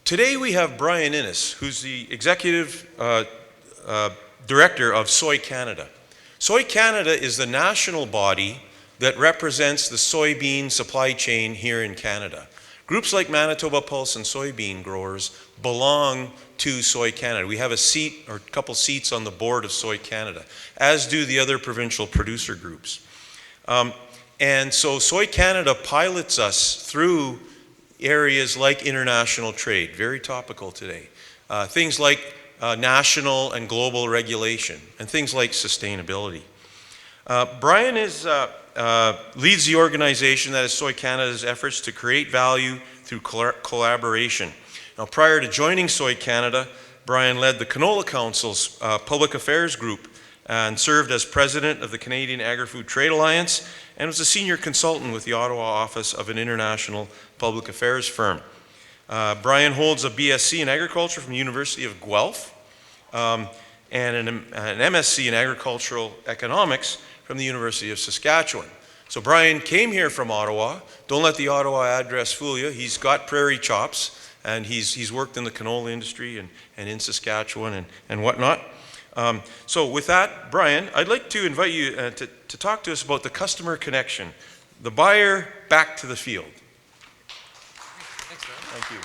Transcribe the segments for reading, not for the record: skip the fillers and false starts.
Today we have Brian Innes, who's the Executive Director of Soy Canada. Soy Canada is the national body that represents the soybean supply chain here in Canada. Groups like Manitoba Pulse and soybean growers belong to Soy Canada. We have a seat or a couple seats on the board of Soy Canada, as do the other provincial producer groups. And so Soy Canada pilots us through areas like international trade, very topical today. Things like national and global regulation, and things like sustainability. Brian leads the organization that is Soy Canada's efforts to create value through collaboration. Now, prior to joining Soy Canada, Brian led the Canola Council's public affairs group and served as president of the Canadian Agri-Food Trade Alliance and was a senior consultant with the Ottawa office of an international public affairs firm. Brian holds a BSc in agriculture from the University of Guelph and an MSc in agricultural economics from the University of Saskatchewan. So Brian came here from Ottawa. Don't let the Ottawa address fool you. He's got prairie chops, and he's worked in the canola industry and in Saskatchewan and whatnot. So with that, Brian, I'd like to invite you to talk to us about the customer connection, the buyer back to the field. Thanks, Darryl. Thank you.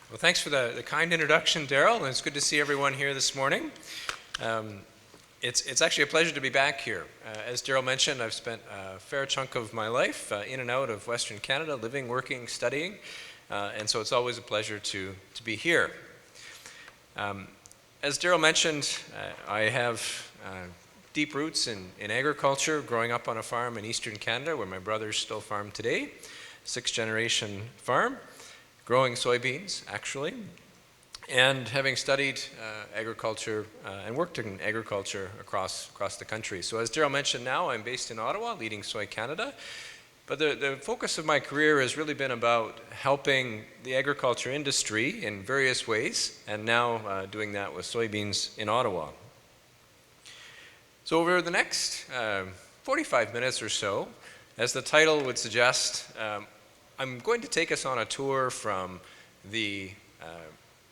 Well, thanks for the kind introduction, Darryl, and it's good to see everyone here this morning. It's actually a pleasure to be back here. As Darryl mentioned, I've spent a fair chunk of my life in and out of Western Canada, living, working, studying, and so it's always a pleasure to be here. As Darryl mentioned, I have deep roots in agriculture, growing up on a farm in Eastern Canada where my brothers still farm today, sixth-generation farm, growing soybeans, actually, and having studied agriculture and worked in agriculture across the country. So as Darryl mentioned, now I'm based in Ottawa, leading Soy Canada, but the focus of my career has really been about helping the agriculture industry in various ways, and now doing that with soybeans in Ottawa. So over the next 45 minutes or so, as the title would suggest, I'm going to take us on a tour from the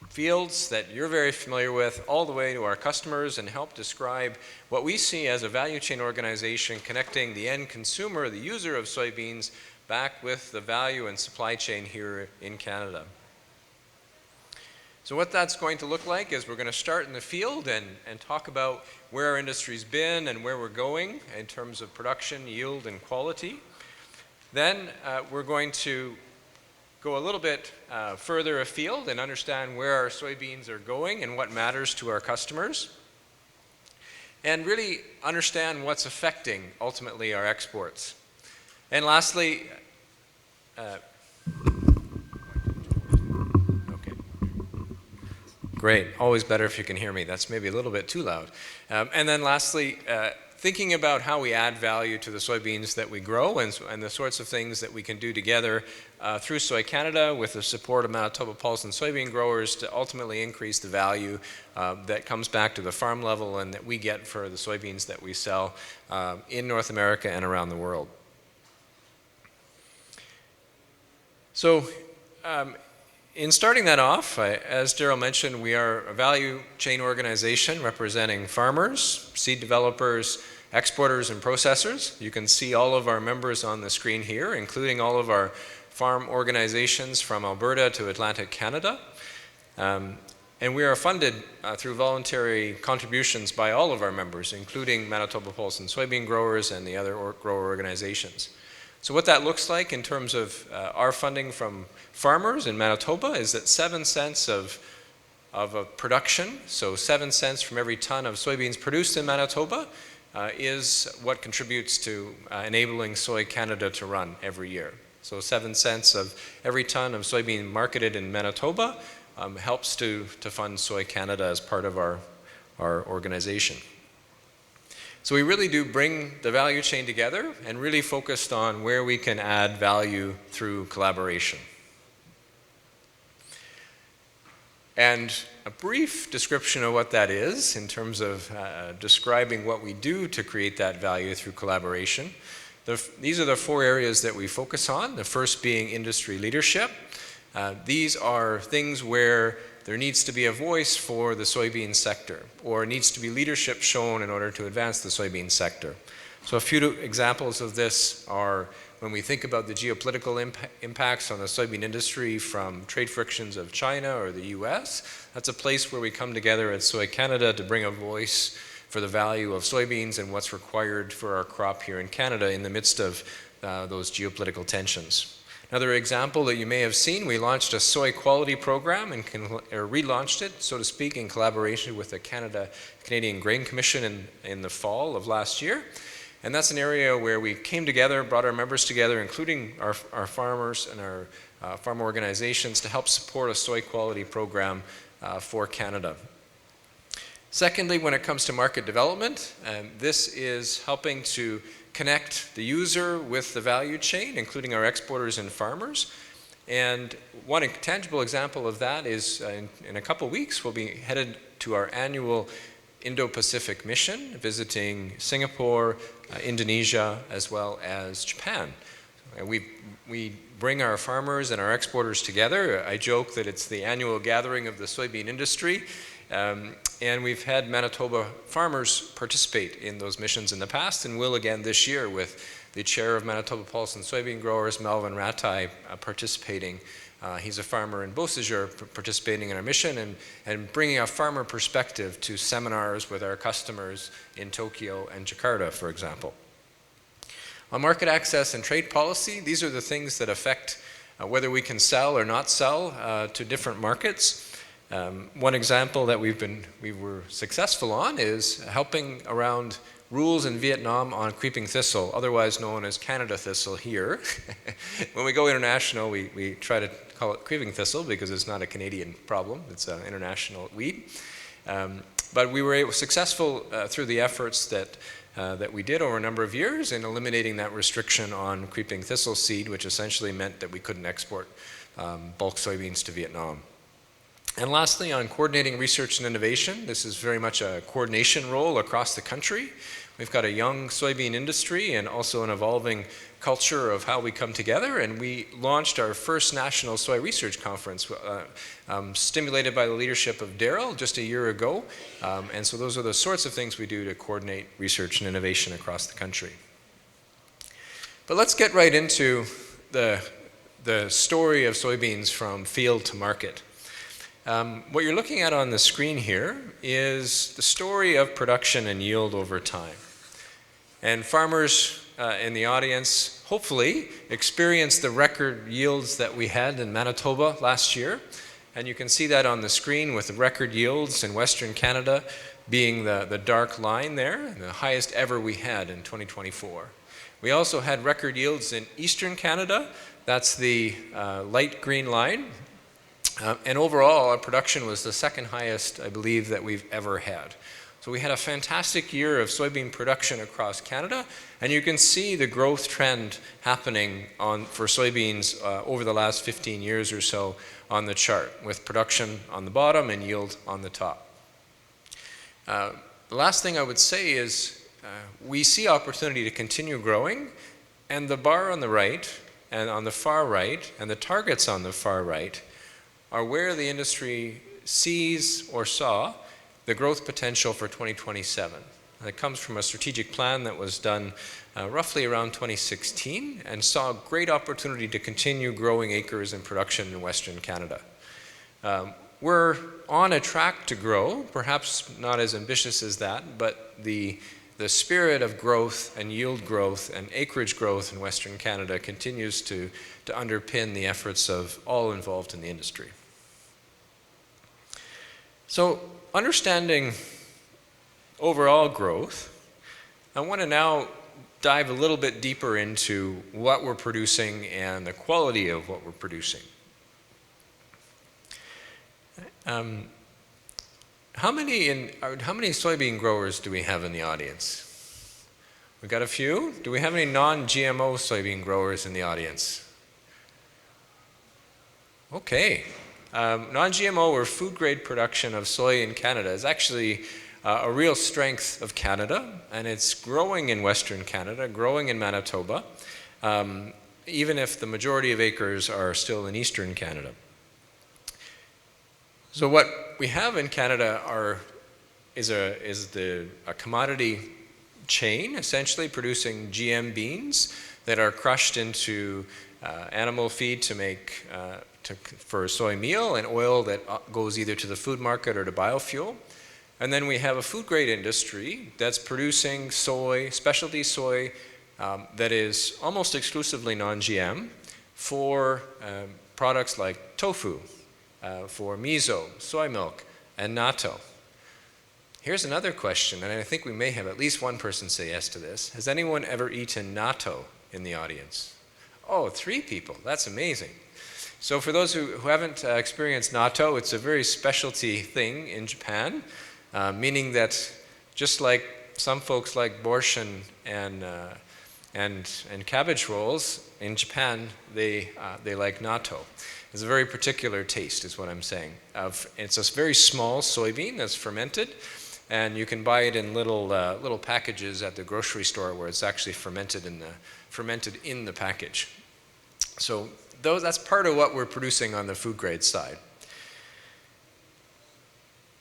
fields that you're very familiar with all the way to our customers and help describe what we see as a value chain organization connecting the end consumer, the user of soybeans, back with the value and supply chain here in Canada. So what that's going to look like is we're going to start in the field and talk about where our industry's been and where we're going in terms of production, yield, and quality. Then we're going to go a little bit further afield and understand where our soybeans are going and what matters to our customers, and really understand what's affecting ultimately our exports. And lastly, okay, great, always better if you can hear me. That's maybe a little bit too loud. And then lastly, thinking about how we add value to the soybeans that we grow and the sorts of things that we can do together through Soy Canada with the support of Manitoba Pulse and soybean growers to ultimately increase the value that comes back to the farm level and that we get for the soybeans that we sell in North America and around the world. So in starting that off, as Darryl mentioned, we are a value chain organization representing farmers, seed developers, exporters, and processors. You can see all of our members on the screen here, including all of our farm organizations from Alberta to Atlantic Canada. And we are funded through voluntary contributions by all of our members, including Manitoba Pulse and soybean growers and the other grower organizations. So what that looks like in terms of our funding from farmers in Manitoba is that 7 cents of a production, so 7 cents from every ton of soybeans produced in Manitoba, is what contributes to enabling Soy Canada to run every year. So 7 cents of every ton of soybean marketed in Manitoba helps to fund Soy Canada as part of our organization. So we really do bring the value chain together and really focused on where we can add value through collaboration. And a brief description of what that is in terms of describing what we do to create that value through collaboration These are the 4 areas that we focus on, the first being industry leadership. These are things where there needs to be a voice for the soybean sector, or needs to be leadership shown in order to advance the soybean sector. So a few examples of this are when we think about the geopolitical impacts on the soybean industry from trade frictions of China or the US. That's a place where we come together at Soy Canada to bring a voice for the value of soybeans and what's required for our crop here in Canada in the midst of those geopolitical tensions. Another example that you may have seen, we launched a soy quality program and relaunched it, so to speak, in collaboration with the Canadian Grain Commission in the fall of last year. And that's an area where we came together, brought our members together, including our farmers and our farm organizations, to help support a soy quality program for Canada. Secondly, when it comes to market development, this is helping to connect the user with the value chain, including our exporters and farmers. And one tangible example of that is in a couple weeks, we'll be headed to our annual Indo-Pacific mission, visiting Singapore, Indonesia, as well as Japan. We bring our farmers and our exporters together. I joke that it's the annual gathering of the soybean industry. And we've had Manitoba farmers participate in those missions in the past, and will again this year, with the chair of Manitoba Pulse and Soybean Growers, Melvin Ratai, participating. He's a farmer in Beausejour, participating in our mission and bringing a farmer perspective to seminars with our customers in Tokyo and Jakarta, for example. On market access and trade policy, these are the things that affect whether we can sell or not sell to different markets. One example that we were successful on is helping around rules in Vietnam on creeping thistle, otherwise known as Canada thistle here. When we go international, we try to call it creeping thistle because it's not a Canadian problem, it's an international weed. But we were successful through the efforts that we did over a number of years in eliminating that restriction on creeping thistle seed, which essentially meant that we couldn't export bulk soybeans to Vietnam. And lastly, on coordinating research and innovation, this is very much a coordination role across the country. We've got a young soybean industry and also an evolving culture of how we come together, and we launched our first national soy research conference, stimulated by the leadership of Daryl just a year ago. And so those are the sorts of things we do to coordinate research and innovation across the country. But let's get right into the story of soybeans from field to market. What you're looking at on the screen here is the story of production and yield over time. And farmers in the audience hopefully experienced the record yields that we had in Manitoba last year. And you can see that on the screen with the record yields in Western Canada being the dark line there, and the highest ever we had in 2024. We also had record yields in Eastern Canada. That's the light green line. And overall, our production was the second highest, I believe, that we've ever had. So we had a fantastic year of soybean production across Canada, and you can see the growth trend happening for soybeans over the last 15 years or so on the chart, with production on the bottom and yield on the top. The last thing I would say is we see opportunity to continue growing, and the bar on the right and on the far right and the targets on the far right are where the industry sees or saw the growth potential for 2027. And it comes from a strategic plan that was done roughly around 2016 and saw a great opportunity to continue growing acres in production in Western Canada. We're on a track to grow, perhaps not as ambitious as that, but the spirit of growth and yield growth and acreage growth in Western Canada continues to underpin the efforts of all involved in the industry. So, understanding overall growth, I want to now dive a little bit deeper into what we're producing and the quality of what we're producing. How many soybean growers do we have in the audience? We've got a few. Do we have any non-GMO soybean growers in the audience? Okay. Non-GMO or food-grade production of soy in Canada is actually a real strength of Canada, and it's growing in Western Canada, growing in Manitoba, even if the majority of acres are still in Eastern Canada. So what we have in Canada is a commodity chain, essentially producing GM beans that are crushed into animal feed to make for soy meal and oil that goes either to the food market or to biofuel. And then we have a food grade industry that's producing soy, specialty soy, that is almost exclusively non-GM for products like tofu, for miso, soy milk, and natto. Here's another question, and I think we may have at least one person say yes to this. Has anyone ever eaten natto in the audience? Oh, 3 people. That's amazing. So for those who haven't experienced natto, it's a very specialty thing in Japan, meaning that just like some folks like borscht and cabbage rolls, in Japan they like natto. It's a very particular taste, is what I'm saying. It's a very small soybean that's fermented, and you can buy it in little packages at the grocery store where it's actually fermented in the package. So that's part of what we're producing on the food grade side.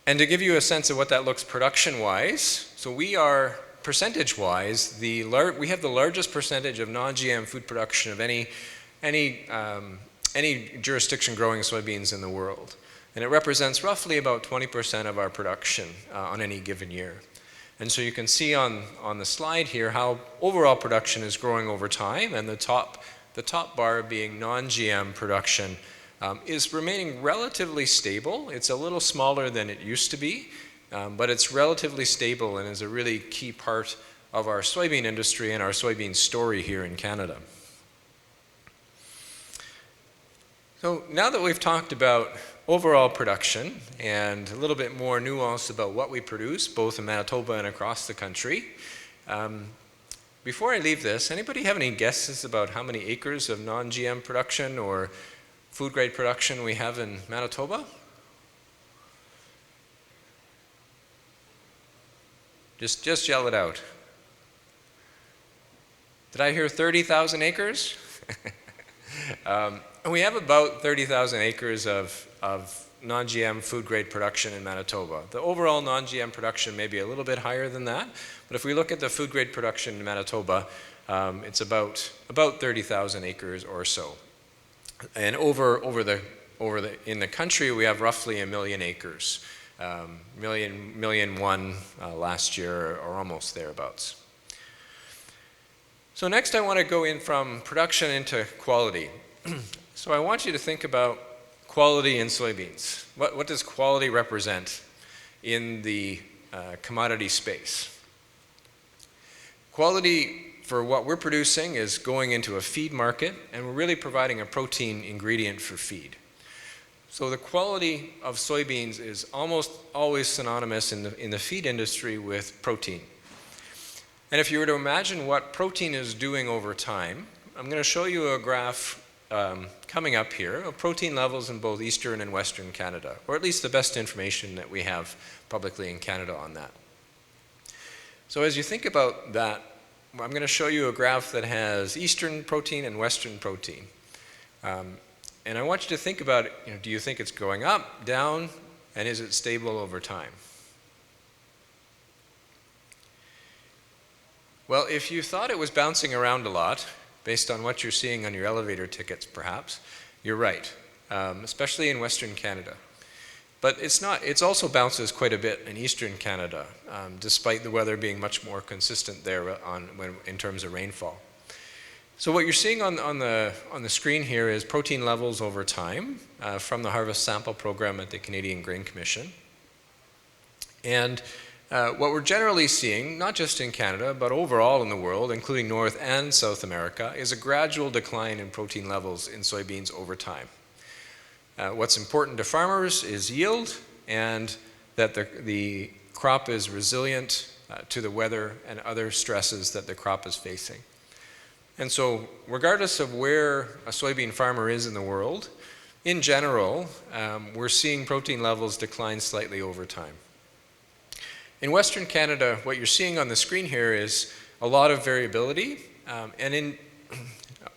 And to give you a sense of what that looks production-wise, so we are percentage-wise, we have the largest percentage of non-GM food production of any jurisdiction growing soybeans in the world. And it represents roughly about 20% of our production on any given year. And so you can see on the slide here how overall production is growing over time, and the top bar being non-GM production is remaining relatively stable. It's a little smaller than it used to be, but it's relatively stable and is a really key part of our soybean industry and our soybean story here in Canada. So now that we've talked about overall production and a little bit more nuance about what we produce, both in Manitoba and across the country, before I leave this, anybody have any guesses about how many acres of non-GM production or food grade production we have in Manitoba? Just yell it out. Did I hear 30,000 acres? And we have about 30,000 acres of non-GM food grade production in Manitoba. The overall non-GM production may be a little bit higher than that, but if we look at the food grade production in Manitoba, it's about 30,000 acres or so. And in the country, we have roughly 1 million acres, million one last year, or almost thereabouts. So next I want to go in from production into quality. So I want you to think about quality in soybeans. What does quality represent in the commodity space? Quality for what we're producing is going into a feed market, and we're really providing a protein ingredient for feed. So the quality of soybeans is almost always synonymous in the feed industry with protein. And if you were to imagine what protein is doing over time, I'm going to show you a graph coming up here of protein levels in both Eastern and Western Canada, or at least the best information that we have publicly in Canada on that. So as you think about that, I'm going to show you a graph that has Eastern protein and Western protein. And I want you to think about, do you think it's going up, down, and is it stable over time? Well, if you thought it was bouncing around a lot, based on what you're seeing on your elevator tickets perhaps, you're right, especially in Western Canada. But it also bounces quite a bit in Eastern Canada, despite the weather being much more consistent there in terms of rainfall. So what you're seeing on the screen here is protein levels over time from the Harvest Sample Program at the Canadian Grain Commission. And what we're generally seeing, not just in Canada, but overall in the world, including North and South America, is a gradual decline in protein levels in soybeans over time. What's important to farmers is yield, and that the crop is resilient to the weather and other stresses that the crop is facing. And so regardless of where a soybean farmer is in the world, in general, we're seeing protein levels decline slightly over time. In Western Canada, what you're seeing on the screen here is a lot of variability, and in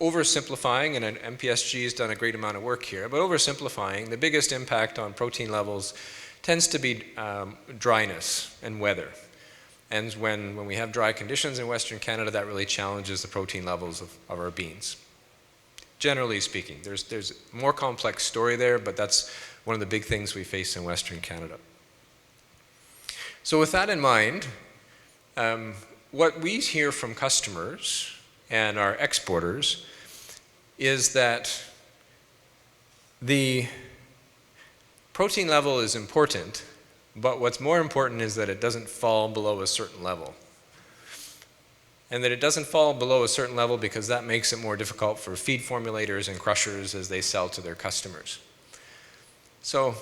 oversimplifying, and MPSG has done a great amount of work here, but oversimplifying, the biggest impact on protein levels tends to be dryness and weather. And when we have dry conditions in Western Canada, that really challenges the protein levels of our beans. Generally speaking, there's a more complex story there, but that's one of the big things we face in Western Canada. So with that in mind, what we hear from customers and our exporters is that the protein level is important, but what's more important is that it doesn't fall below a certain level. And that it doesn't fall below a certain level because that makes it more difficult for feed formulators and crushers as they sell to their customers. So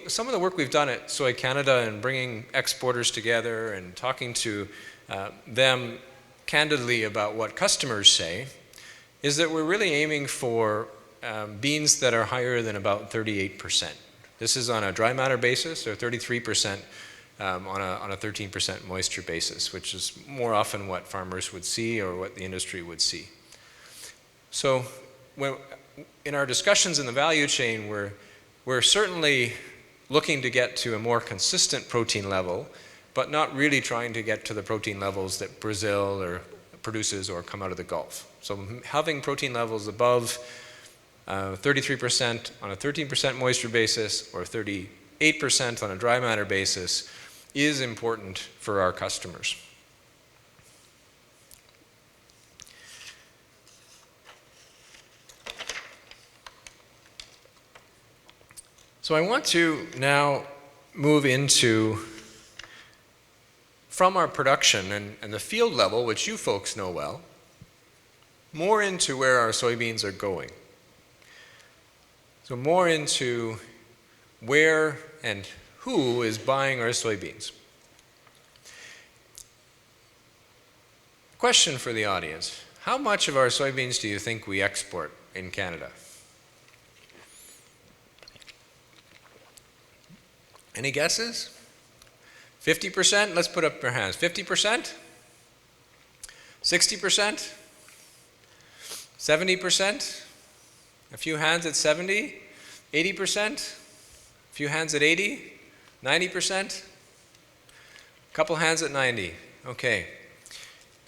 some of the work we've done at Soy Canada and bringing exporters together and talking to them candidly about what customers say is that we're really aiming for beans that are higher than about 38%. This is on a dry matter basis, or 33% on a 13% moisture basis, which is more often what farmers would see or what the industry would see. So in our discussions in the value chain, we're certainly looking to get to a more consistent protein level, but not really trying to get to the protein levels that Brazil or produces or come out of the Gulf. So having protein levels above 33% on a 13% moisture basis or 38% on a dry matter basis is important for our customers. So I want to now move into, from our production and the field level, which you folks know well, more into where our soybeans are going. So more into where and who is buying our soybeans. Question for the audience: how much of our soybeans do you think we export in Canada? Any guesses? 50%? Let's put up your hands. 50%? 60%? 70%? A few hands at 70? 80%? A few hands at 80? 90%? A couple hands at 90. Okay.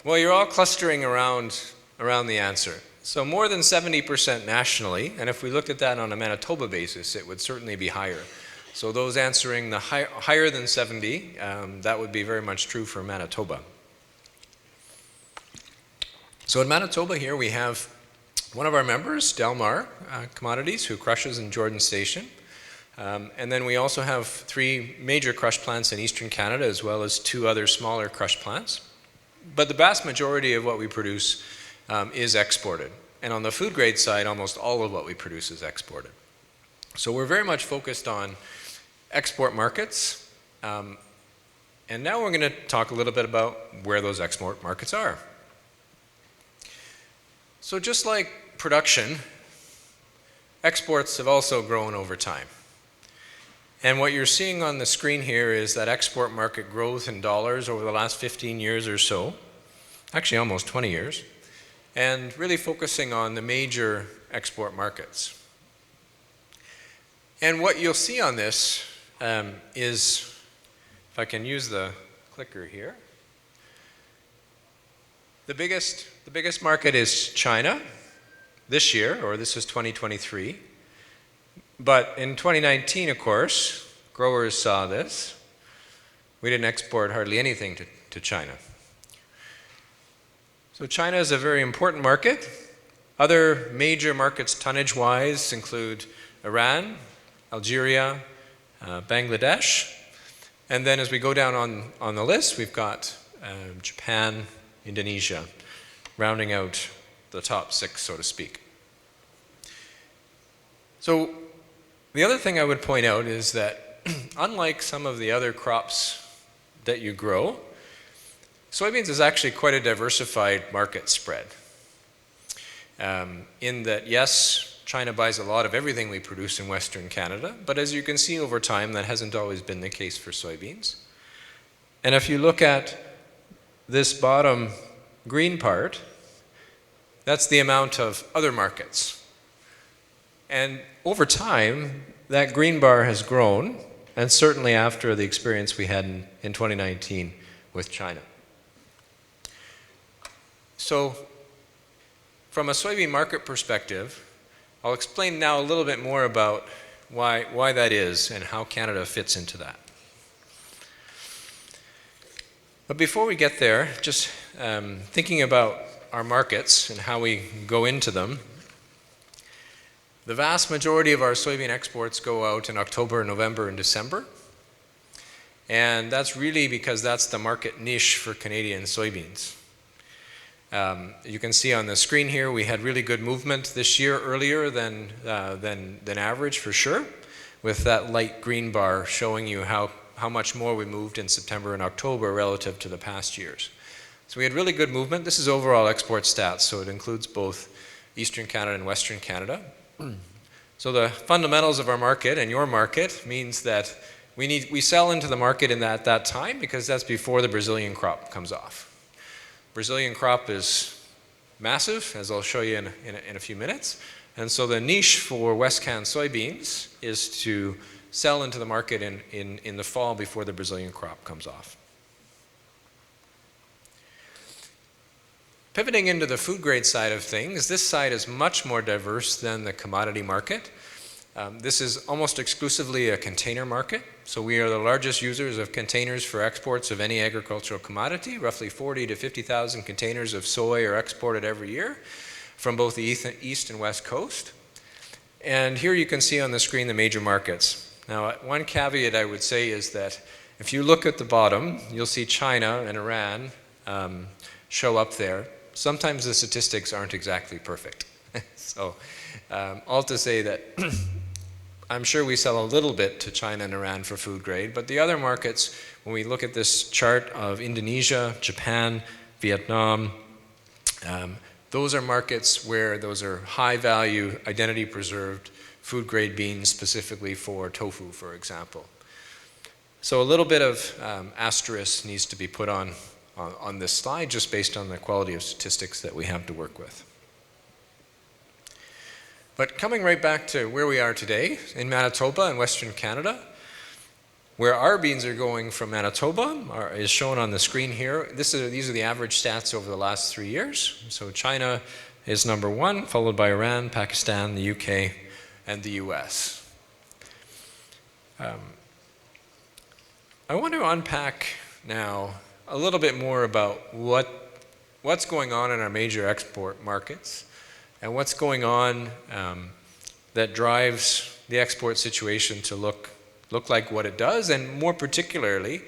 Well, you're all clustering around the answer. So more than 70% nationally, and if we looked at that on a Manitoba basis, it would certainly be higher. So those answering the higher than 70, that would be very much true for Manitoba. So in Manitoba here we have one of our members, Delmar Commodities, who crushes in Jordan Station. And then we also have 3 major crush plants in Eastern Canada, as well as 2 other smaller crush plants. But the vast majority of what we produce is exported. And on the food grade side, almost all of what we produce is exported. So we're very much focused on export markets. And now we're going to talk a little bit about where those export markets are. So just like production, exports have also grown over time. And what you're seeing on the screen here is that export market growth in dollars over the last 15 years or so, actually almost 20 years, and really focusing on the major export markets. And what you'll see on this is, if I can use the clicker here, the biggest market is China this year, or this is 2023. But in 2019, of course, growers saw this. We didn't export hardly anything to China. So China is a very important market. Other major markets tonnage-wise include Iran, Algeria, Bangladesh. And then as we go down on the list, we've got Japan, Indonesia, rounding out the top 6, so to speak. So the other thing I would point out is that unlike some of the other crops that you grow, soybeans is actually quite a diversified market spread. In that, yes, China buys a lot of everything we produce in Western Canada, but as you can see over time, that hasn't always been the case for soybeans. And if you look at this bottom green part, that's the amount of other markets. And over time, that green bar has grown, and certainly after the experience we had in 2019 with China. So from a soybean market perspective, I'll explain now a little bit more about why that is and how Canada fits into that. But before we get there, just thinking about our markets and how we go into them, the vast majority of our soybean exports go out in October, November, and December. And that's really because that's the market niche for Canadian soybeans. You can see on the screen here, we had really good movement this year, earlier than average for sure, with that light green bar showing you how much more we moved in September and October relative to the past years. So we had really good movement. This is overall export stats, so it includes both Eastern Canada and Western Canada. So the fundamentals of our market and your market means that we sell into the market in that time because that's before the Brazilian crop comes off. Brazilian crop is massive, as I'll show you in a few minutes. And so the niche for West Can soybeans is to sell into the market in the fall before the Brazilian crop comes off. Pivoting into the food grade side of things, this side is much more diverse than the commodity market. This is almost exclusively a container market. So we are the largest users of containers for exports of any agricultural commodity. Roughly 40 to 50,000 containers of soy are exported every year from both the east and west coast. And here you can see on the screen the major markets. Now, one caveat I would say is that if you look at the bottom, you'll see China and Iran show up there. Sometimes the statistics aren't exactly perfect. So all to say that I'm sure we sell a little bit to China and Iran for food grade, but the other markets, when we look at this chart of Indonesia, Japan, Vietnam, those are markets where those are high value, identity preserved food grade beans specifically for tofu, for example. So a little bit of asterisk needs to be put on this slide just based on the quality of statistics that we have to work with. But coming right back to where we are today, in Manitoba and Western Canada, where our beans are going from Manitoba is shown on the screen here. These are the average stats over the last 3 years. So China is number 1, followed by Iran, Pakistan, the UK, and the US. I want to unpack now a little bit more about what's going on in our major export markets and what's going on that drives the export situation to look like what it does, and more particularly,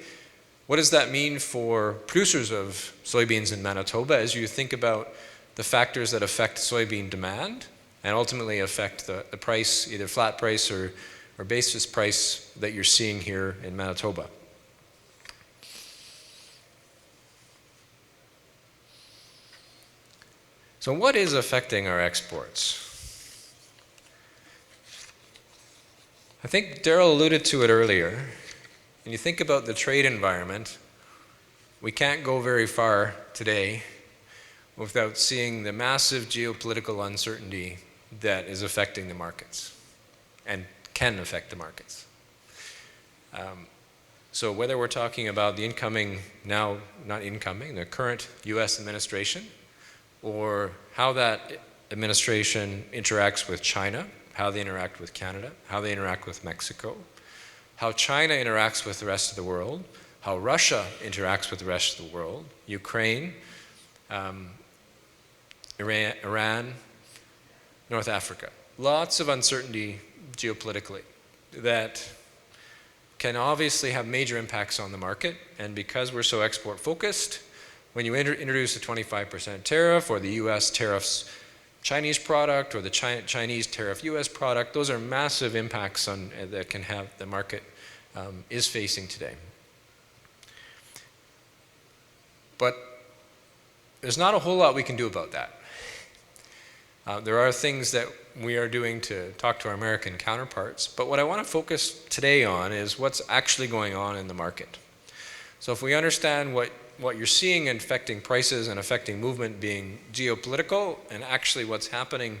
what does that mean for producers of soybeans in Manitoba as you think about the factors that affect soybean demand and ultimately affect the price, either flat price or basis price that you're seeing here in Manitoba. So what is affecting our exports? I think Darryl alluded to it earlier. When you think about the trade environment, we can't go very far today without seeing the massive geopolitical uncertainty that is affecting the markets and can affect the markets. So whether we're talking about the the current US administration, or how that administration interacts with China, how they interact with Canada, how they interact with Mexico, how China interacts with the rest of the world, how Russia interacts with the rest of the world, Ukraine, Iran, North Africa. Lots of uncertainty geopolitically that can obviously have major impacts on the market, and because we're so export focused, when you introduce a 25% tariff, or the US tariffs Chinese product, or the Chinese tariff US product, those are massive impacts that can have the market is facing today. But there's not a whole lot we can do about that. There are things that we are doing to talk to our American counterparts, but what I want to focus today on is what's actually going on in the market. So if we understand what you're seeing affecting prices and affecting movement being geopolitical and actually what's happening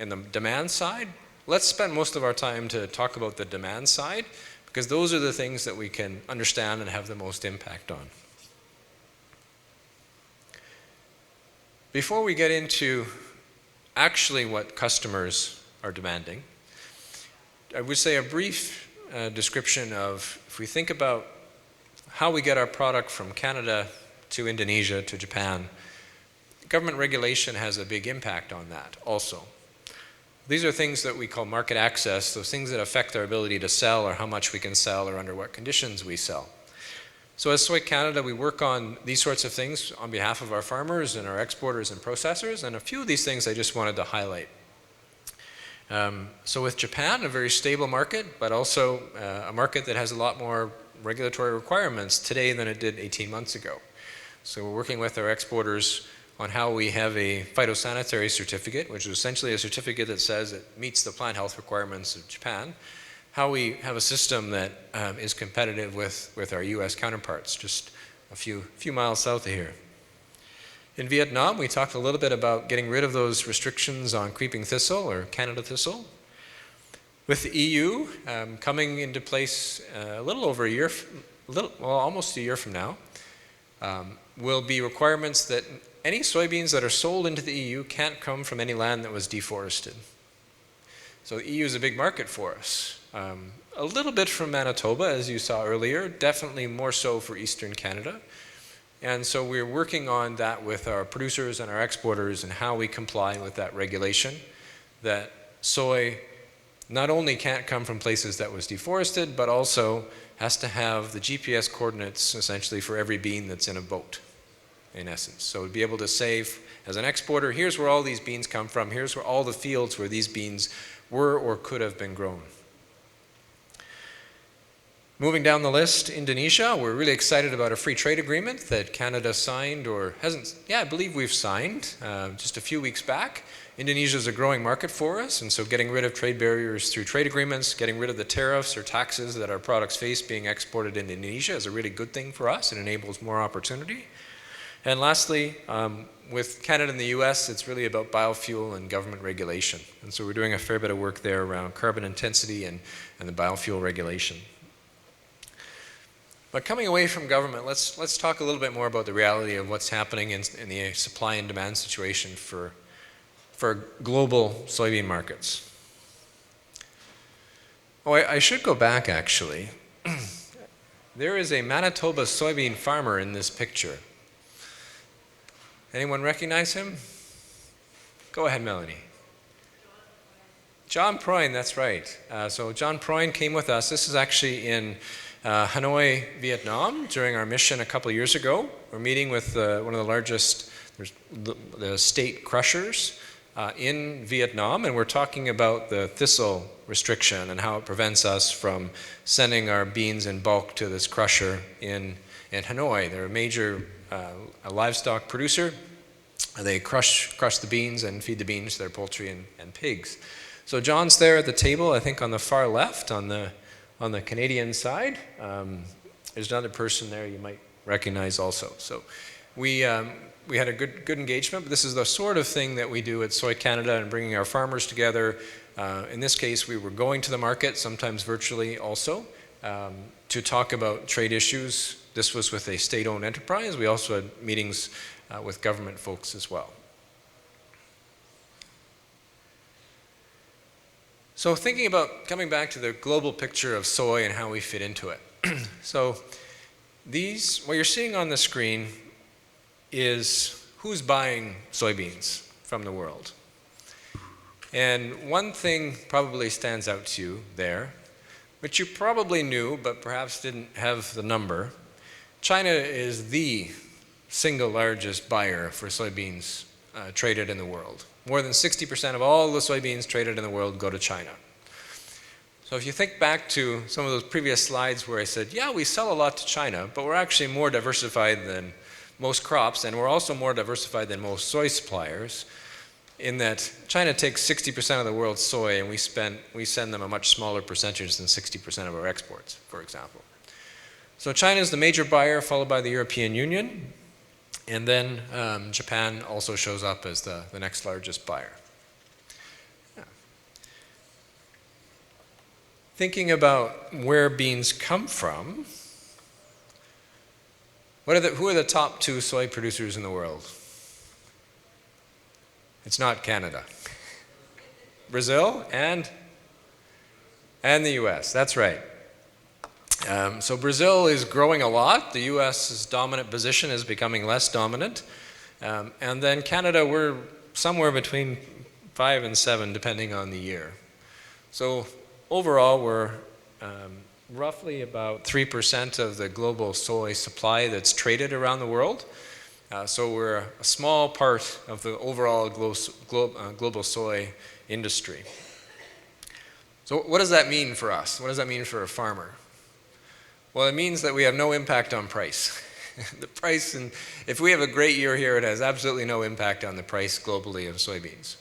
in the demand side, let's spend most of our time to talk about the demand side, because those are the things that we can understand and have the most impact on. Before we get into actually what customers are demanding, I would say a brief description of, if we think about how we get our product from Canada to Indonesia to Japan, government regulation has a big impact on that also. These are things that we call market access, those things that affect our ability to sell or how much we can sell or under what conditions we sell. So as Soy Canada, we work on these sorts of things on behalf of our farmers and our exporters and processors, and a few of these things I just wanted to highlight. So with Japan, a very stable market, but also a market that has a lot more regulatory requirements today than it did 18 months ago. So we're working with our exporters on how we have a phytosanitary certificate, which is essentially a certificate that says it meets the plant health requirements of Japan, how we have a system that is competitive with our US counterparts, just a few miles south of here. In Vietnam, we talked a little bit about getting rid of those restrictions on creeping thistle or Canada thistle. With the EU coming into place a little over a year, almost a year from now, will be requirements that any soybeans that are sold into the EU can't come from any land that was deforested. So the EU is a big market for us. A little bit from Manitoba, as you saw earlier, definitely more so for Eastern Canada. And so we're working on that with our producers and our exporters and how we comply with that regulation, that soy not only can't come from places that was deforested, but also has to have the GPS coordinates essentially for every bean that's in a boat, in essence. So to be able to say, as an exporter, here's where all these beans come from, here's where all the fields where these beans were or could have been grown. Moving down the list, Indonesia, we're really excited about a free trade agreement that Canada signed, or hasn't, I believe we've signed just a few weeks back. Indonesia is a growing market for us, and so getting rid of trade barriers through trade agreements, getting rid of the tariffs or taxes that our products face being exported into Indonesia is a really good thing for us. It enables more opportunity. And lastly, with Canada and the US, it's really about biofuel and government regulation. And so we're doing a fair bit of work there around carbon intensity and the biofuel regulation. But coming away from government, let's talk a little bit more about the reality of what's happening in the supply and demand situation for global soybean markets. Oh, I should go back actually. There is a Manitoba soybean farmer in this picture. Anyone recognize him? Go ahead, Melanie. John Proyne, that's right. So John Proyne came with us. This is actually in Hanoi, Vietnam, during our mission a couple of years ago. We're meeting with one of the largest the state crushers in Vietnam, and we're talking about the thistle restriction and how it prevents us from sending our beans in bulk to this crusher in Hanoi. They're a major livestock producer. They crush the beans and feed the beans to their poultry and pigs. So John's there at the table, I think on the far left, on the Canadian side. There's another person there you might recognize also. So we had a good engagement, but this is the sort of thing that we do at Soy Canada and bringing our farmers together. In this case, we were going to the market, sometimes virtually also, to talk about trade issues. This was with a state-owned enterprise. We also had meetings with government folks as well. So thinking about coming back to the global picture of soy and how we fit into it. So what you're seeing on the screen is who's buying soybeans from the world. And one thing probably stands out to you there, which you probably knew, but perhaps didn't have the number. China is the single largest buyer for soybeans traded in the world. More than 60% of all the soybeans traded in the world go to China. So if you think back to some of those previous slides where I said, yeah, we sell a lot to China, but we're actually more diversified than most crops, and we're also more diversified than most soy suppliers, in that China takes 60% of the world's soy, and we send them a much smaller percentage than 60% of our exports, for example. So China is the major buyer, followed by the European Union, and then Japan also shows up as the next largest buyer. Yeah. Thinking about where beans come from, who are the top 2 soy producers in the world? It's not Canada. Brazil and the US, that's right. So Brazil is growing a lot. The US's dominant position is becoming less dominant. And then Canada, we're somewhere between 5 and 7, depending on the year. So overall, we're roughly about 3% of the global soy supply that's traded around the world. So we're a small part of the overall global soy industry. So what does that mean for us? What does that mean for a farmer? Well, it means that we have no impact on price. The price, and if we have a great year here, it has absolutely no impact on the price globally of soybeans.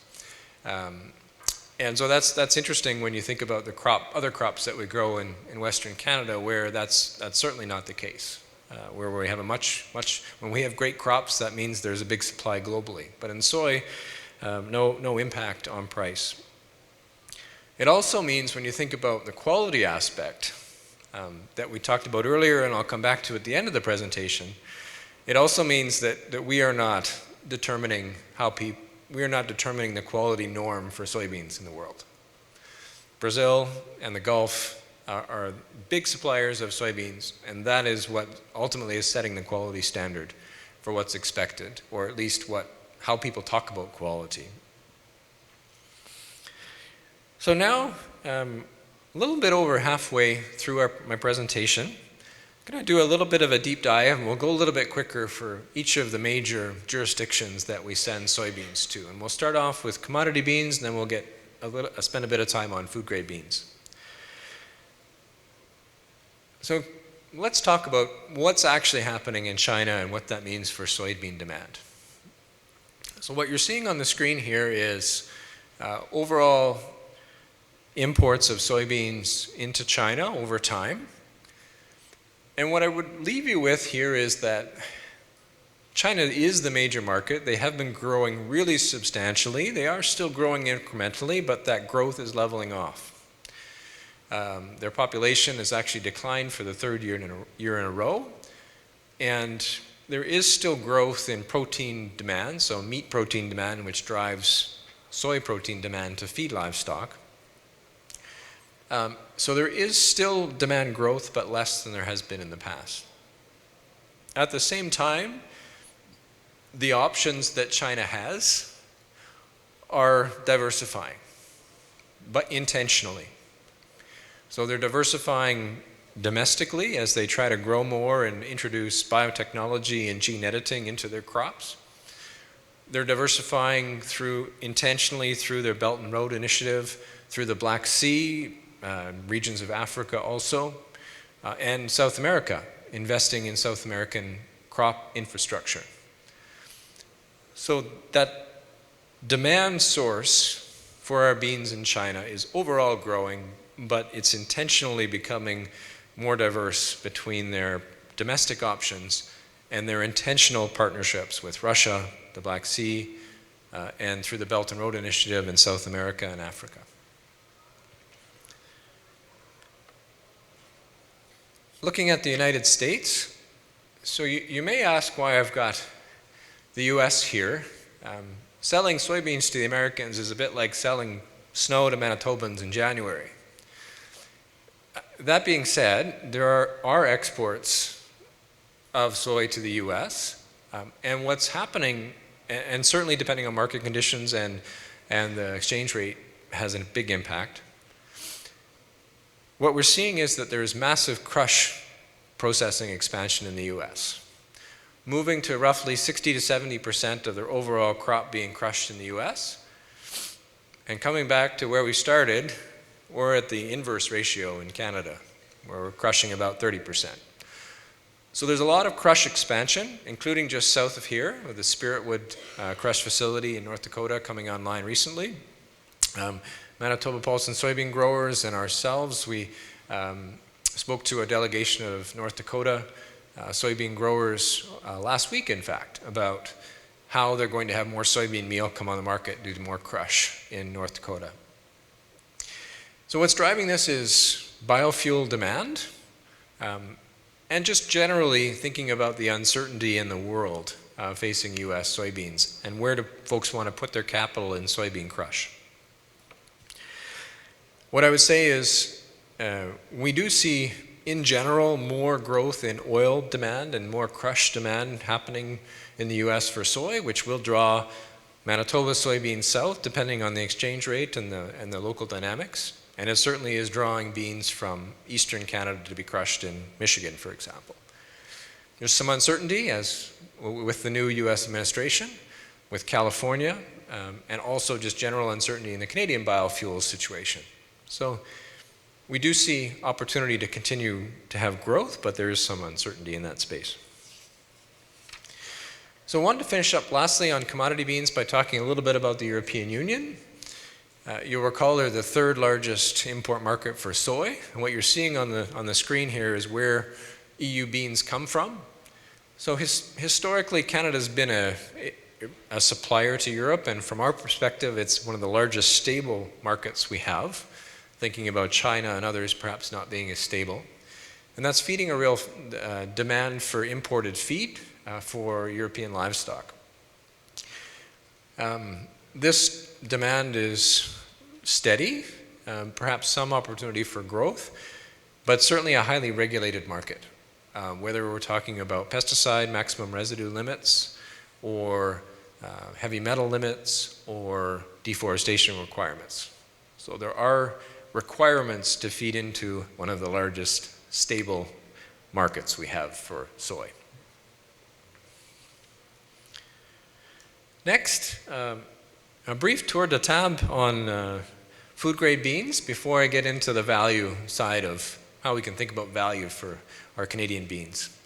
And so that's interesting when you think about the other crops that we grow in Western Canada, where that's certainly not the case. Where we have when we have great crops, that means there's a big supply globally. But in soy, no impact on price. It also means when you think about the quality aspect that we talked about earlier, and I'll come back to at the end of the presentation, it also means that we are not determining the quality norm for soybeans in the world. Brazil and the Gulf are big suppliers of soybeans, and that is what ultimately is setting the quality standard for what's expected, or at least how people talk about quality. So now, a little bit over halfway through my presentation, I'm going to do a little bit of a deep dive, and we'll go a little bit quicker for each of the major jurisdictions that we send soybeans to. And we'll start off with commodity beans, and then we'll spend a bit of time on food-grade beans. So let's talk about what's actually happening in China and what that means for soybean demand. So what you're seeing on the screen here is overall imports of soybeans into China over time. And what I would leave you with here is that China is the major market. They have been growing really substantially. They are still growing incrementally, but that growth is leveling off. Their population has actually declined for the 3rd year in a row. And there is still growth in protein demand, so meat protein demand, which drives soy protein demand to feed livestock. So there is still demand growth, but less than there has been in the past. At the same time, the options that China has are diversifying, but intentionally. So they're diversifying domestically as they try to grow more and introduce biotechnology and gene editing into their crops. They're diversifying intentionally through their Belt and Road Initiative, through the Black Sea, regions of Africa also, and South America, investing in South American crop infrastructure. So that demand source for our beans in China is overall growing, but it's intentionally becoming more diverse between their domestic options and their intentional partnerships with Russia, the Black Sea, and through the Belt and Road Initiative in South America and Africa. Looking at the United States, so you may ask why I've got the US here. Selling soybeans to the Americans is a bit like selling snow to Manitobans in January. That being said, there are exports of soy to the US, and what's happening, and certainly depending on market conditions and the exchange rate has a big impact. What we're seeing is that there's massive crush processing expansion in the US, moving to roughly 60 to 70% of their overall crop being crushed in the US. And coming back to where we started, we're at the inverse ratio in Canada, where we're crushing about 30%. So there's a lot of crush expansion, including just south of here, with the Spiritwood crush facility in North Dakota coming online recently. Manitoba pulse and soybean growers and ourselves, we spoke to a delegation of North Dakota soybean growers last week, in fact, about how they're going to have more soybean meal come on the market due to more crush in North Dakota. So what's driving this is biofuel demand, and just generally thinking about the uncertainty in the world facing U.S. soybeans, and where do folks want to put their capital in soybean crush. What I would say is we do see, in general, more growth in oil demand and more crush demand happening in the U.S. for soy, which will draw Manitoba soybeans south, depending on the exchange rate and the local dynamics. And it certainly is drawing beans from eastern Canada to be crushed in Michigan, for example. There's some uncertainty as with the new U.S. administration, with California, and also just general uncertainty in the Canadian biofuels situation. So we do see opportunity to continue to have growth, but there is some uncertainty in that space. So I wanted to finish up lastly on commodity beans by talking a little bit about the European Union. You'll recall they're the third largest import market for soy, and what you're seeing on the screen here is where EU beans come from. So historically, Canada's been a supplier to Europe, and from our perspective, it's one of the largest stable markets we have, thinking about China and others perhaps not being as stable. And that's feeding a real demand for imported feed for European livestock. This demand is steady, perhaps some opportunity for growth, but certainly a highly regulated market. Whether we're talking about pesticide maximum residue limits or heavy metal limits or deforestation requirements. So there are requirements to feed into one of the largest stable markets we have for soy. Next, a brief tour de table on food grade beans before I get into the value side of how we can think about value for our Canadian beans.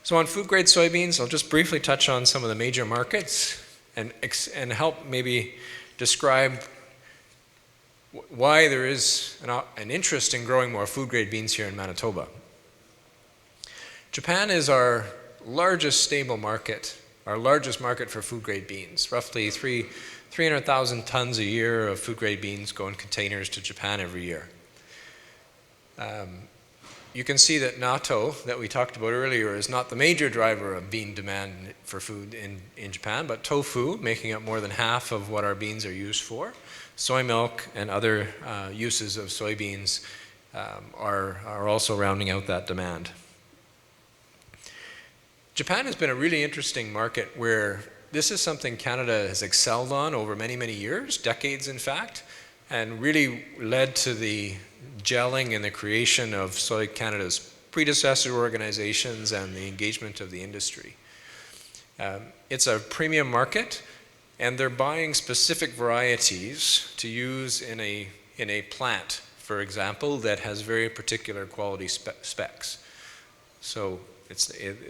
So on food grade soybeans, I'll just briefly touch on some of the major markets and help maybe describe why there is an interest in growing more food grade beans here in Manitoba. Japan is our largest stable market, our largest market for food grade beans. Roughly 300,000 tons a year of food grade beans go in containers to Japan every year. You can see that natto, that we talked about earlier, is not the major driver of bean demand for food in Japan, but tofu, making up more than half of what our beans are used for. Soy milk and other uses of soybeans are also rounding out that demand. Japan has been a really interesting market where this is something Canada has excelled on over many, many years, decades in fact, and really led to the gelling and the creation of Soy Canada's predecessor organizations and the engagement of the industry. It's a premium market, and they're buying specific varieties to use in a plant, for example, that has very particular quality specs. So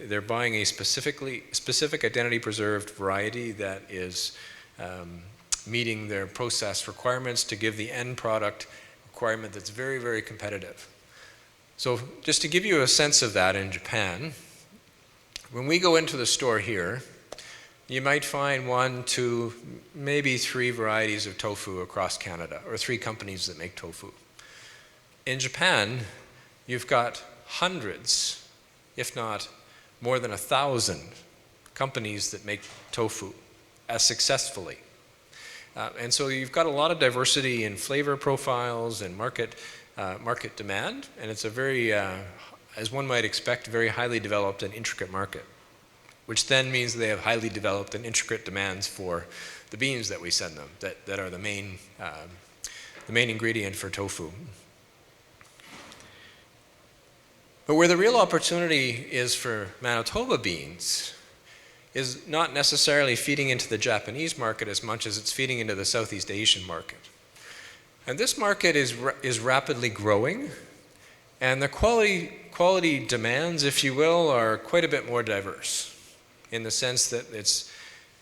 they're buying a specific identity preserved variety that is meeting their process requirements to give the end product requirement that's very, very competitive. So just to give you a sense of that in Japan, when we go into the store here, you might find 1, 2, maybe 3 varieties of tofu across Canada, or 3 companies that make tofu. In Japan, you've got hundreds, if not more than 1,000 companies that make tofu as successfully. And so you've got a lot of diversity in flavor profiles and market demand, and it's a very, as one might expect, very highly developed and intricate market, which then means they have highly developed and intricate demands for the beans that we send them, that are the main ingredient for tofu. But where the real opportunity is for Manitoba beans is not necessarily feeding into the Japanese market as much as it's feeding into the Southeast Asian market. And this market is rapidly growing, and the quality demands, if you will, are quite a bit more diverse in the sense that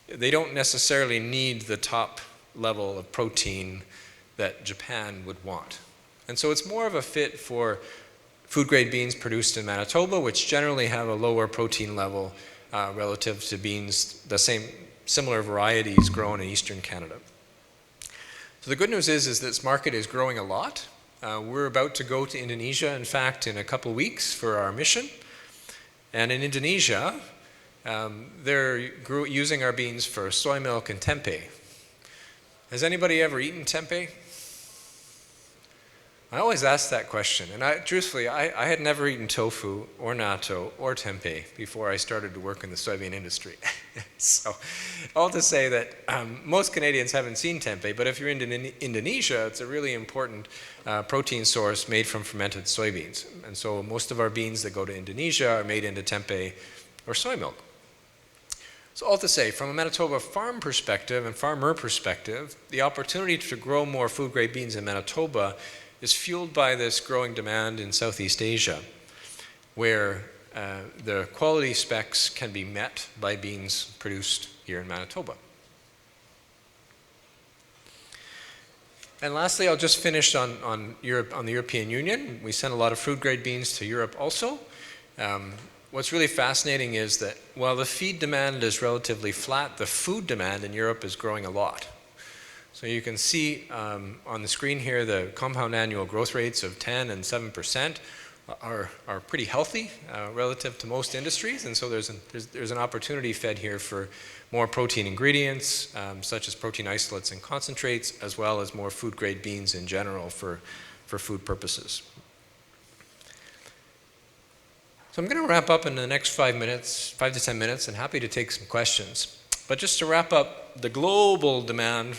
they don't necessarily need the top level of protein that Japan would want. And so it's more of a fit for food-grade beans produced in Manitoba, which generally have a lower protein level relative to beans, similar varieties grown in eastern Canada. So the good news is this market is growing a lot. We're about to go to Indonesia, in fact, in a couple weeks for our mission. And in Indonesia, they're using our beans for soy milk and tempeh. Has anybody ever eaten tempeh? I always ask that question, and truthfully, I had never eaten tofu or natto or tempeh before I started to work in the soybean industry. So, all to say that most Canadians haven't seen tempeh, but if you're in Indonesia, it's a really important protein source made from fermented soybeans. And so most of our beans that go to Indonesia are made into tempeh or soy milk. So all to say, from a Manitoba farm perspective and farmer perspective, the opportunity to grow more food-grade beans in Manitoba is fueled by this growing demand in Southeast Asia, where the quality specs can be met by beans produced here in Manitoba. And lastly, I'll just finish on Europe, on the European Union. We send a lot of food-grade beans to Europe also. What's really fascinating is that while the feed demand is relatively flat, the food demand in Europe is growing a lot. So you can see on the screen here the compound annual growth rates of 10 and 7% are pretty healthy relative to most industries, and so there's an opportunity fed here for more protein ingredients such as protein isolates and concentrates, as well as more food-grade beans in general for food purposes. So I'm going to wrap up in the next 5 to 10 minutes, and happy to take some questions. But just to wrap up the global demand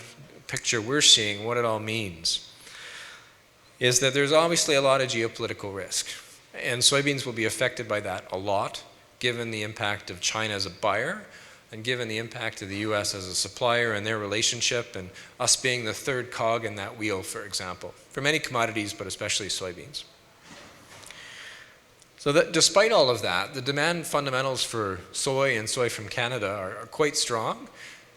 picture we're seeing, what it all means, is that there's obviously a lot of geopolitical risk. And soybeans will be affected by that a lot, given the impact of China as a buyer, and given the impact of the US as a supplier and their relationship, and us being the third cog in that wheel, for example, for many commodities, but especially soybeans. So that despite all of that, the demand fundamentals for soy and soy from Canada are quite strong.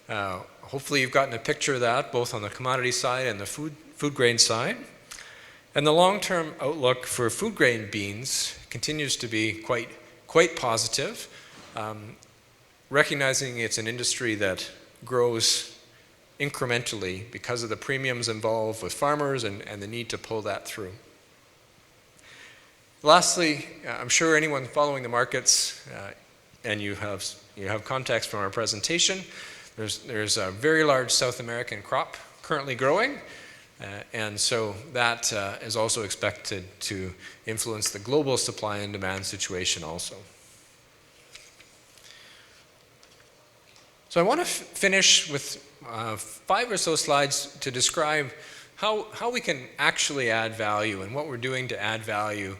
Hopefully you've gotten a picture of that, both on the commodity side and the food grain side. And the long-term outlook for food grain beans continues to be quite positive, recognizing it's an industry that grows incrementally because of the premiums involved with farmers and the need to pull that through. Lastly, I'm sure anyone following the markets, and you have context from our presentation, there's a very large South American crop currently growing, and so that is also expected to influence the global supply and demand situation also. So I want to finish with 5 or so slides to describe how we can actually add value and what we're doing to add value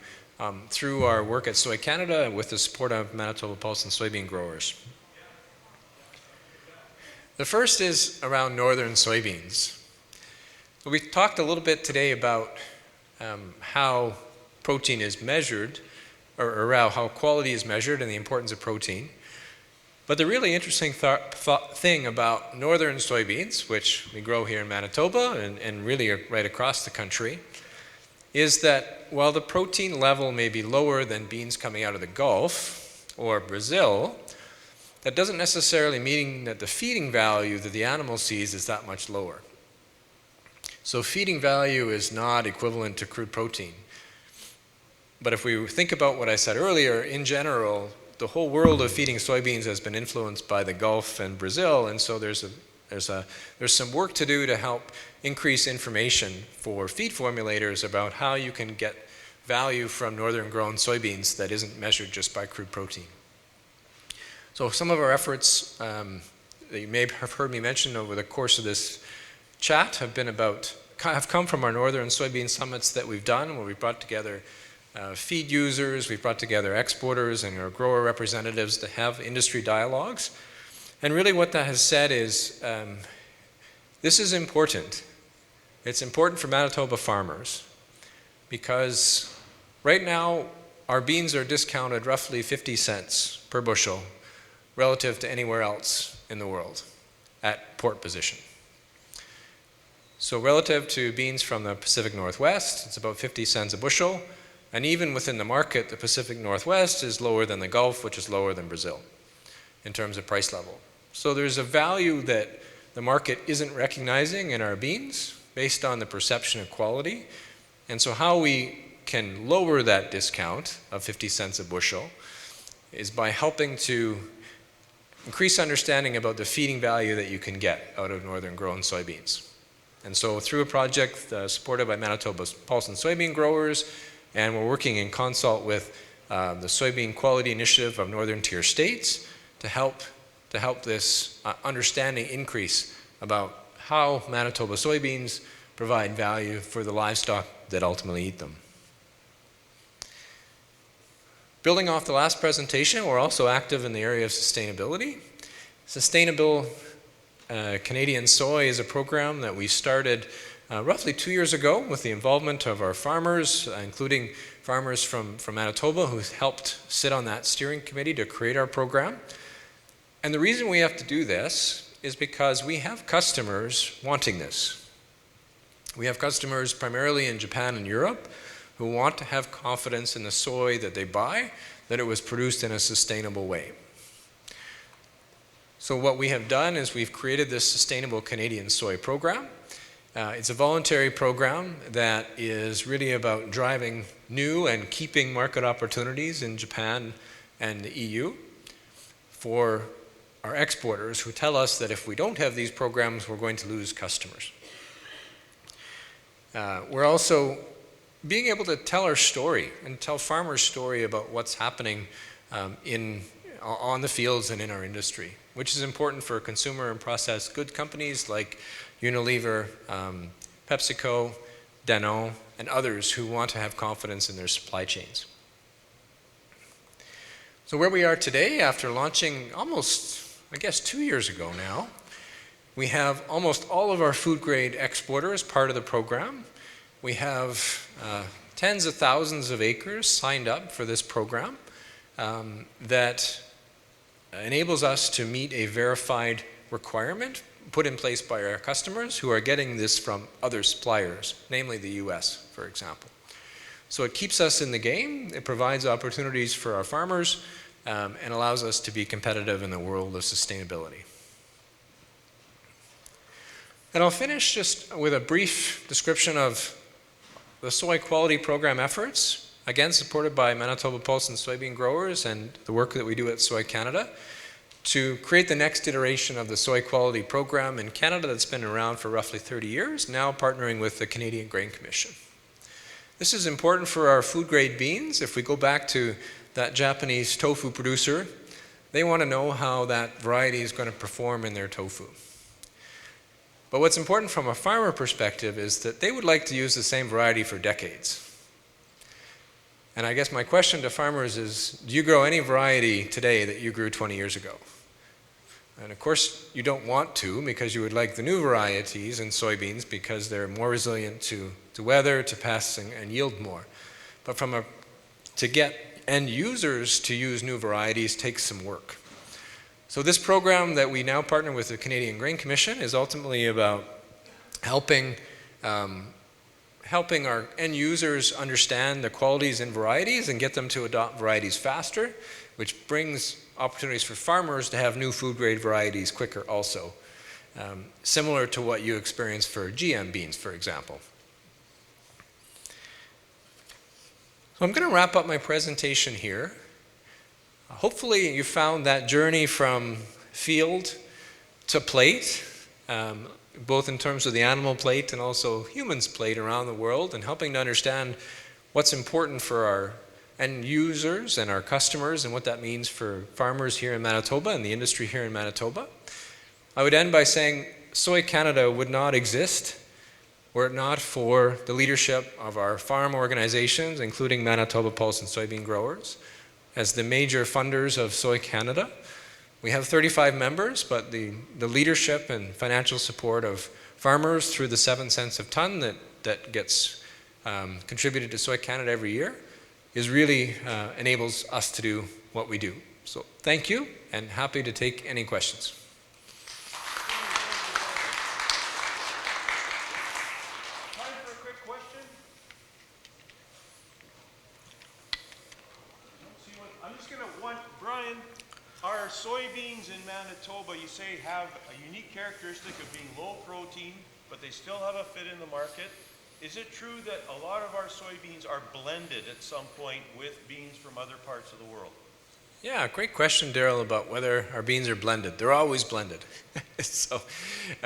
through our work at Soy Canada with the support of Manitoba Pulse and soybean growers. The first is around northern soybeans. We've talked a little bit today about how protein is measured, or how quality is measured and the importance of protein. But the really interesting thing about northern soybeans, which we grow here in Manitoba and really right across the country, is that while the protein level may be lower than beans coming out of the Gulf or Brazil, that doesn't necessarily mean that the feeding value that the animal sees is that much lower. So feeding value is not equivalent to crude protein. But if we think about what I said earlier, in general, the whole world of feeding soybeans has been influenced by the Gulf and Brazil, and so there's some work to do to help increase information for feed formulators about how you can get value from northern grown soybeans that isn't measured just by crude protein. So some of our efforts that you may have heard me mention over the course of this chat have come from our northern soybean summits that we've done, where we've brought together feed users, we've brought together exporters and our grower representatives to have industry dialogues. And really what that has said is, this is important. It's important for Manitoba farmers because right now our beans are discounted roughly 50 cents per bushel relative to anywhere else in the world at port position. So relative to beans from the Pacific Northwest, it's about 50 cents a bushel. And even within the market, the Pacific Northwest is lower than the Gulf, which is lower than Brazil in terms of price level. So there's a value that the market isn't recognizing in our beans based on the perception of quality. And so how we can lower that discount of 50 cents a bushel is by helping to increase understanding about the feeding value that you can get out of northern grown soybeans. And so through a project supported by Manitoba's pulse and soybean growers, and we're working in consult with the Soybean Quality Initiative of Northern Tier states to help this understanding increase about how Manitoba soybeans provide value for the livestock that ultimately eat them. Building off the last presentation, we're also active in the area of sustainability. Sustainable Canadian Soy is a program that we started roughly 2 years ago with the involvement of our farmers, including farmers from Manitoba who helped sit on that steering committee to create our program. And the reason we have to do this is because we have customers wanting this. We have customers primarily in Japan and Europe who want to have confidence in the soy that they buy, that it was produced in a sustainable way. So what we have done is we've created this Sustainable Canadian Soy program. It's a voluntary program that is really about driving new and keeping market opportunities in Japan and the EU for our exporters who tell us that if we don't have these programs, we're going to lose customers. We're also being able to tell our story and tell farmers' story about what's happening on the fields and in our industry, which is important for consumer and processed good companies like Unilever, PepsiCo, Danone, and others who want to have confidence in their supply chains. So where we are today, after launching almost, 2 years ago now, we have almost all of our food grade exporters part of the program. We have tens of thousands of acres signed up for this program that enables us to meet a verified requirement put in place by our customers who are getting this from other suppliers, namely the US, for example. So it keeps us in the game, it provides opportunities for our farmers, and allows us to be competitive in the world of sustainability. And I'll finish just with a brief description of the soy quality program efforts, again supported by Manitoba pulse and soybean growers and the work that we do at Soy Canada to create the next iteration of the soy quality program in Canada that's been around for roughly 30 years, now partnering with the Canadian Grain Commission. This is important for our food grade beans. If we go back to that Japanese tofu producer, they want to know how that variety is going to perform in their tofu. But what's important from a farmer perspective is that they would like to use the same variety for decades. And I guess my question to farmers is, do you grow any variety today that you grew 20 years ago? And of course, you don't want to, because you would like the new varieties in soybeans because they're more resilient to weather, to pests, and yield more. But to get end users to use new varieties takes some work. So this program that we now partner with the Canadian Grain Commission is ultimately about helping our end users understand the qualities in varieties and get them to adopt varieties faster, which brings opportunities for farmers to have new food grade varieties quicker also, similar to what you experience for GM beans, for example. So I'm going to wrap up my presentation here. Hopefully you found that journey from field to plate, both in terms of the animal plate and also humans plate around the world, and helping to understand what's important for our end users and our customers and what that means for farmers here in Manitoba and the industry here in Manitoba. I would end by saying Soy Canada would not exist were it not for the leadership of our farm organizations, including Manitoba pulse and soybean growers, as the major funders of Soy Canada. We have 35 members, but the leadership and financial support of farmers through the 7 cents a ton that gets contributed to Soy Canada every year is really enables us to do what we do. So thank you, and happy to take any questions. Time for a quick question. just going to want, Brian, our soybeans in Manitoba, you say, have a unique characteristic of being low protein, but they still have a fit in the market. Is it true that a lot of our soybeans are blended at some point with beans from other parts of the world? Yeah, great question, Daryl, about whether our beans are blended. They're always blended. So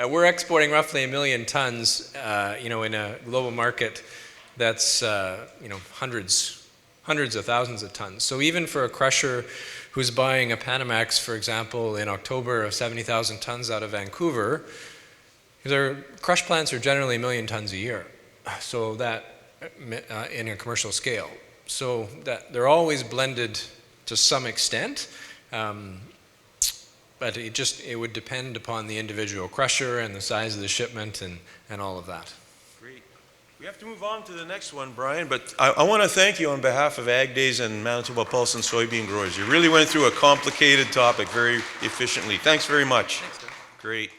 we're exporting roughly 1 million tons, in a global market that's, hundreds of thousands of tons. So even for a crusher who's buying a Panamax, for example, in October of 70,000 tons out of Vancouver, their crush plants are generally 1 million tons a year. So that in a commercial scale. So that they're always blended to some extent, but it would depend upon the individual crusher and the size of the shipment and all of that. Great. We have to move on to the next one, Brian, but I want to thank you on behalf of Ag Days and Manitoba Pulse and soybean growers. You really went through a complicated topic very efficiently. Thanks very much. Thanks, Dave. Great.